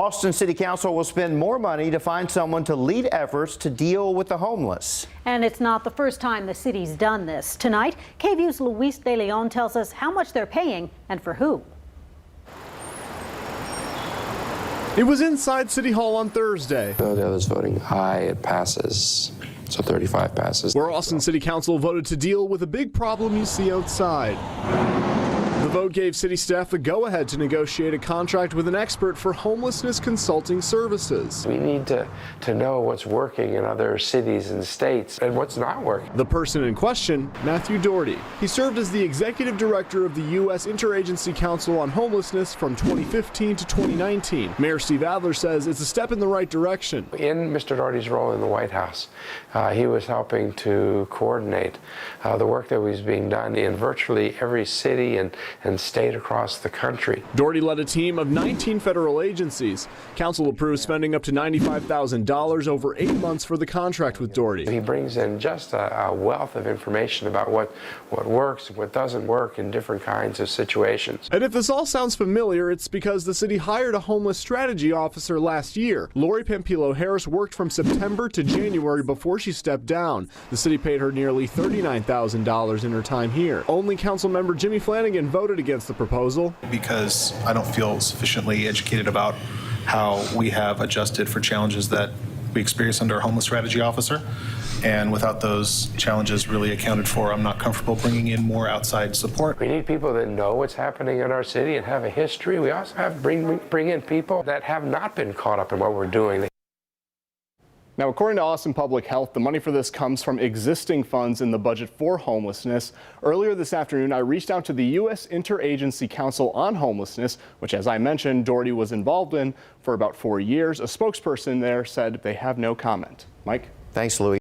Austin City Council will spend more money to find someone to lead efforts to deal with the homeless. And it's not the first time the city's done this. Tonight, KVUE's Luis De Leon tells us how much they're paying and for who. It was inside City Hall on Thursday. The others voting aye, it passes. So 35 passes. Where Austin City Council voted to deal with a big problem you see outside. The vote gave city staff the go-ahead to negotiate a contract with an expert for homelessness consulting services. We need to know what's working in other cities and states and what's not working. The person in question, Matthew Doherty. He served as the executive director of the U.S. Interagency Council on Homelessness from 2015 to 2019. Mayor Steve Adler says it's a step in the right direction. In Mr. Doherty's role in the White House, he was helping to coordinate the work that was being done in virtually every city and state across the country. Doherty led a team of 19 federal agencies. Council approved spending up to $95,000 over 8 months for the contract with Doherty. He brings in just a wealth of information about what works and what doesn't work in different kinds of situations. And if this all sounds familiar, it's because the city hired a homeless strategy officer last year. Lori Pampilo Harris worked from September to January before she stepped down. The city paid her nearly $39,000 in her time here. Only council member Jimmy Flanagan voted against the proposal. Because I don't feel sufficiently educated about how we have adjusted for challenges that we experience under our homeless strategy officer. And without those challenges really accounted for, I'm not comfortable bringing in more outside support. We need people that know what's happening in our city and have a history. We also have to bring in people that have not been caught up in what we're doing. Now, according to Austin Public Health, the money for this comes from existing funds in the budget for homelessness. Earlier this afternoon, I reached out to the U.S. Interagency Council on Homelessness, which, as I mentioned, Doherty was involved in for about 4 years. A spokesperson there said they have no comment. Mike? Thanks, Louis.